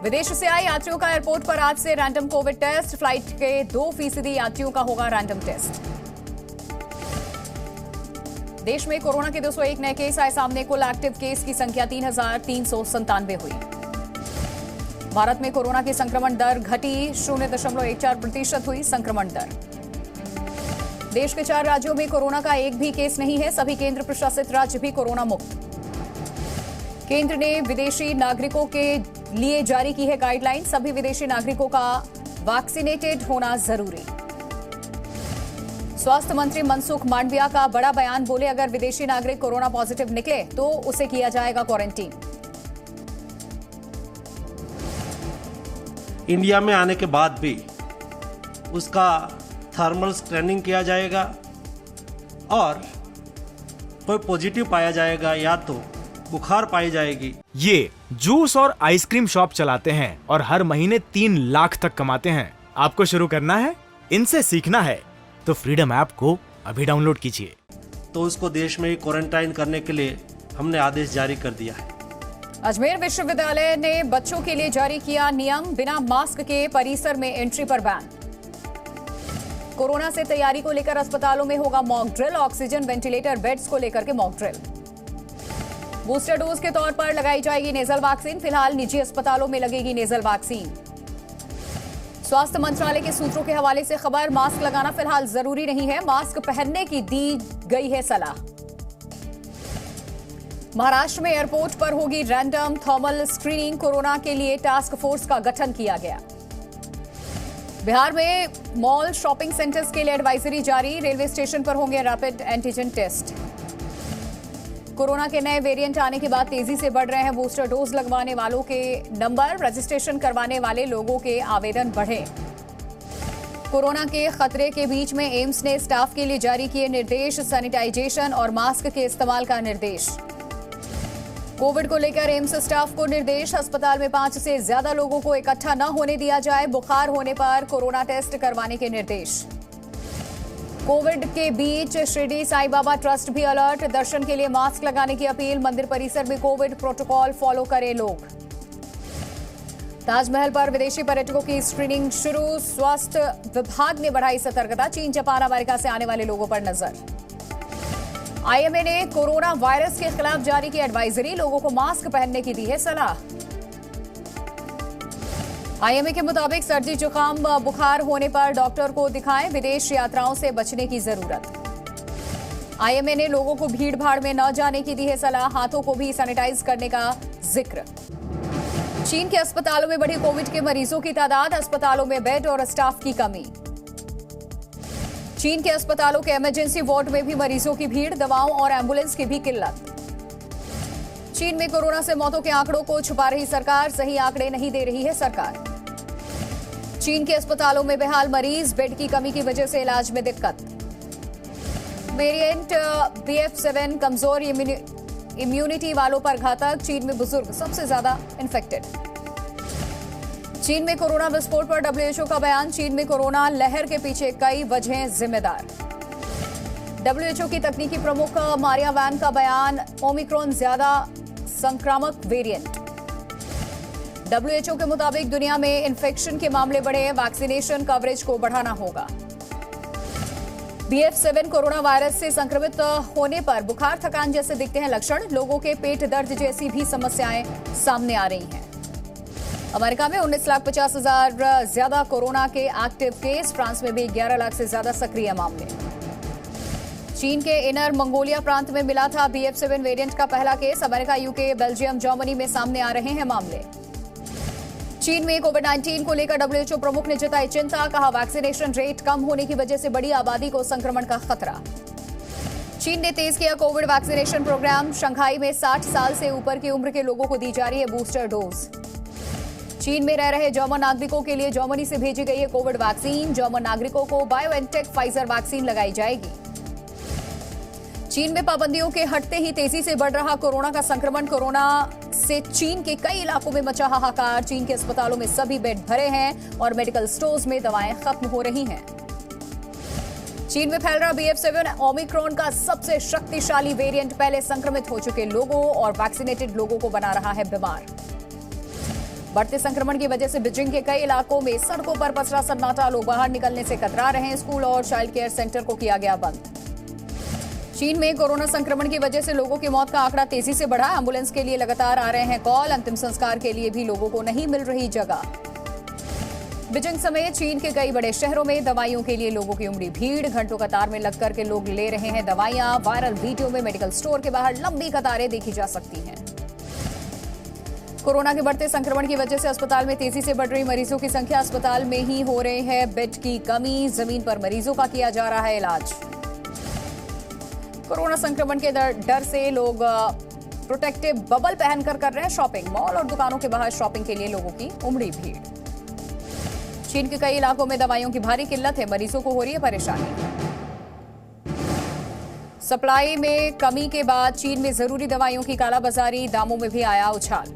विदेश से आए यात्रियों का एयरपोर्ट पर आज से रैंडम कोविड टेस्ट। फ्लाइट के 2% यात्रियों का होगा रैंडम टेस्ट। देश में कोरोना के 201 नए केस आए सामने। कुल एक्टिव केस की संख्या 3,397 हुई। भारत में कोरोना की संक्रमण दर घटी, 0.14% हुई संक्रमण दर। देश के 4 राज्यों में कोरोना का एक भी केस नहीं है। सभी केंद्र प्रशासित राज्य भी कोरोना मुक्त। केंद्र ने विदेशी नागरिकों के लिए जारी की है गाइडलाइन। सभी विदेशी नागरिकों का वैक्सीनेटेड होना जरूरी। स्वास्थ्य मंत्री मनसुख मांडविया का बड़ा बयान, बोले अगर विदेशी नागरिक कोरोना पॉजिटिव निकले तो उसे किया जाएगा क्वारंटीन। इंडिया में आने के बाद भी उसका थर्मल स्कैनिंग किया जाएगा और कोई पॉजिटिव पाया जाएगा या तो बुखार पाई जाएगी। ये जूस और आइसक्रीम शॉप चलाते हैं और हर महीने 3 लाख तक कमाते हैं। आपको शुरू करना है, इनसे सीखना है तो फ्रीडम ऐप को अभी डाउनलोड कीजिए। तो उसको देश में ही क्वारंटाइन करने के लिए हमने आदेश जारी कर दिया है। अजमेर विश्वविद्यालय ने बच्चों के लिए जारी किया नियम, बिना मास्क के परिसर में एंट्री पर बैन। कोरोना से तैयारी को लेकर अस्पतालों में होगा mock drill. Oxygen ventilator beds को लेकर के मॉक ड्रिल। बूस्टर डोज के तौर पर लगाई जाएगी नेजल वैक्सीन। फिलहाल निजी अस्पतालों में लगेगी नेजल वैक्सीन। स्वास्थ्य मंत्रालय के सूत्रों के हवाले से खबर, मास्क लगाना फिलहाल जरूरी नहीं है, मास्क पहनने की दी गई है सलाह। महाराष्ट्र में एयरपोर्ट पर होगी रैंडम थर्मल स्क्रीनिंग। कोरोना के लिए टास्क फोर्स का गठन किया गया। बिहार में मॉल, शॉपिंग सेंटर्स के लिए एडवाइजरी जारी। रेलवे स्टेशन पर होंगे रैपिड एंटीजन टेस्ट। कोरोना के नए वेरिएंट आने के बाद तेजी से बढ़ रहे हैं बूस्टर डोज लगवाने वालों के नंबर। रजिस्ट्रेशन करवाने वाले लोगों के आवेदन बढ़े। कोरोना के खतरे के बीच में एम्स ने स्टाफ के लिए जारी किए निर्देश। सैनिटाइजेशन और मास्क के इस्तेमाल का निर्देश। कोविड को लेकर एम्स स्टाफ को निर्देश। अस्पताल में 5 से ज्यादा लोगों को इकट्ठा न होने दिया जाए। बुखार होने पर कोरोना टेस्ट करवाने के निर्देश। कोविड के बीच शिरडी साईं बाबा ट्रस्ट भी अलर्ट। दर्शन के लिए मास्क लगाने की अपील। मंदिर परिसर में कोविड प्रोटोकॉल फॉलो करें लोग। ताजमहल पर विदेशी पर्यटकों की स्क्रीनिंग शुरू। स्वास्थ्य विभाग ने बढ़ाई सतर्कता। चीन, जापान, अमेरिका से आने वाले लोगों पर नजर। आईएमए ने कोरोना वायरस के खिलाफ जारी की एडवाइजरी। लोगों को मास्क पहनने की दी है सलाह। आईएमए के मुताबिक सर्दी, जुकाम, बुखार होने पर डॉक्टर को दिखाएं। विदेश यात्राओं से बचने की जरूरत। आईएमए ने लोगों को भीड़ भाड़ में न जाने की दी है सलाह। हाथों को भी सैनिटाइज करने का जिक्र। चीन के अस्पतालों में बढ़ी कोविड के मरीजों की तादाद। अस्पतालों में बेड और स्टाफ की कमी। चीन के अस्पतालों के इमरजेंसी वार्ड में भी मरीजों की भीड़। दवाओं और एम्बुलेंस की भी किल्लत। चीन में कोरोना से मौतों के आंकड़ों को छुपा रही सरकार। सही आंकड़े नहीं दे रही है सरकार। चीन के अस्पतालों में बेहाल मरीज। बेड की कमी की वजह से इलाज में दिक्कत। वेरिएंट BF7 कमजोर इम्यूनिटी वालों पर घातक। चीन में बुजुर्ग सबसे ज्यादा इन्फेक्टेड। चीन में कोरोना विस्फोट पर WHO का बयान। चीन में कोरोना लहर के पीछे कई वजहें जिम्मेदार। WHO की तकनीकी प्रमुख मारिया वैन का बयान। ओमिक्रॉन ज्यादा संक्रामक वेरिएंट। WHO के मुताबिक दुनिया में इन्फेक्शन के मामले बढ़े। वैक्सीनेशन कवरेज को बढ़ाना होगा। BF7 कोरोना वायरस से संक्रमित होने पर बुखार, थकान जैसे दिखते हैं लक्षण। लोगों के पेट दर्द जैसी भी समस्याएं सामने आ रही हैं। अमेरिका में 19,50,000 ज्यादा कोरोना के एक्टिव केस। फ्रांस में भी 11 लाख से ज्यादा सक्रिय मामले। चीन के इनर मंगोलिया प्रांत में मिला था BF7 वेरिएंट का पहला case. America, UK, Belgium, Germany में सामने आ रहे हैं मामले। चीन में कोविड-19 को लेकर WHO प्रमुख ने जताई चिंता। कहा वैक्सीनेशन रेट कम होने की वजह से बड़ी आबादी को संक्रमण का खतरा। चीन ने तेज किया कोविड वैक्सीनेशन प्रोग्राम। शंघाई में 60 साल से ऊपर की उम्र के लोगों को दी जा रही है बूस्टर डोज। चीन में रह रहे जर्मन नागरिकों के लिए जर्मनी से भेजी गई है कोविड वैक्सीन। जर्मन नागरिकों को बायोएनटेक फाइजर वैक्सीन लगाई जाएगी। चीन में पाबंदियों के हटते ही तेजी से बढ़ रहा कोरोना का संक्रमण। कोरोना से चीन के कई इलाकों में मचा हाहाकार। चीन के अस्पतालों में सभी बेड भरे हैं और मेडिकल स्टोर्स में दवाएं खत्म हो रही हैं। चीन में फैल रहा BF7 ओमिक्रॉन का सबसे शक्तिशाली वेरिएंट। पहले संक्रमित हो चुके लोगों और वैक्सीनेटेड लोगों को बना रहा है बीमार। बढ़ते संक्रमण की वजह से बीजिंग के कई इलाकों में सड़कों पर पसरा सन्नाटा, लोग बाहर निकलने से कतरा रहे हैं। स्कूल और चाइल्ड केयर सेंटर को किया गया बंद। चीन में कोरोना संक्रमण की वजह से लोगों की मौत का आंकड़ा तेजी से बढ़ा। एम्बुलेंस के लिए लगातार आ रहे हैं कॉल। अंतिम संस्कार के लिए भी लोगों को नहीं मिल रही जगह। बीजिंग समेत चीन के कई बड़े शहरों में दवाइयों के लिए लोगों की उमड़ी भीड़। घंटों कतार में लगकर के लोग ले रहे हैं दवाइयां। वायरल वीडियो में मेडिकल स्टोर के बाहर लंबी कतारें देखी जा सकती हैं। कोरोना के बढ़ते संक्रमण की वजह से अस्पताल में तेजी से बढ़ रही मरीजों की संख्या। अस्पताल में ही हो रहे हैं बेड की कमी। जमीन पर मरीजों का किया जा रहा है इलाज। कोरोना संक्रमण के डर से लोग प्रोटेक्टिव बबल पहनकर कर रहे हैं शॉपिंग। मॉल और दुकानों के बाहर शॉपिंग के लिए लोगों की उमड़ी भीड़। चीन के कई इलाकों में दवाइयों की भारी किल्लत है। मरीजों को हो रही है परेशानी। सप्लाई में कमी के बाद चीन में जरूरी दवाइयों की कालाबाजारी, दामों में भी आया उछाल।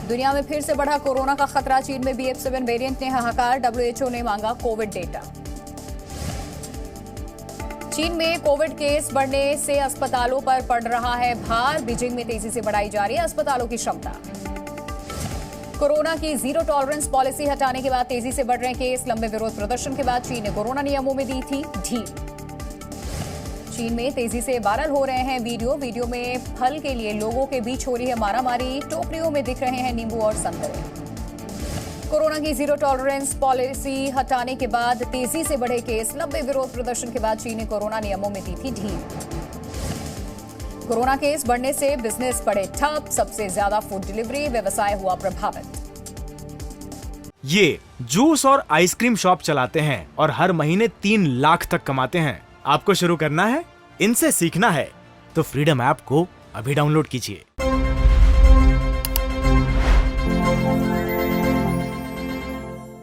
दुनिया में फिर से बढ़ा कोरोना का खतरा। चीन में BF7 वेरिएंट ने हाहाकार। WHO ने मांगा कोविड डेटा। चीन में कोविड केस बढ़ने से अस्पतालों पर पड़ रहा है भार। बीजिंग में तेजी से बढ़ाई जा रही है अस्पतालों की क्षमता। कोरोना की जीरो टॉलरेंस पॉलिसी हटाने के बाद तेजी से बढ़ रहे केस। लंबे विरोध प्रदर्शन के बाद चीन ने कोरोना नियमों में दी थी ढील। चीन में तेजी से वायरल हो रहे हैं वीडियो में फल के लिए लोगों के बीच हो रही है मारामारी। टोकरियों में दिख रहे हैं नींबू और संतरे। कोरोना की जीरो टॉलरेंस पॉलिसी हटाने के बाद तेजी से बढ़े केस। लंबे विरोध प्रदर्शन के बाद चीन ने कोरोना नियमों में दी थी ढील। कोरोना केस बढ़ने से बिजनेस पड़े ठप। सबसे ज्यादा फूड डिलीवरी व्यवसाय हुआ प्रभावित। ये जूस और आइसक्रीम शॉप चलाते हैं और हर महीने 3 लाख तक कमाते हैं। आपको शुरू करना है, इनसे सीखना है तो फ्रीडम ऐप को अभी डाउनलोड कीजिए।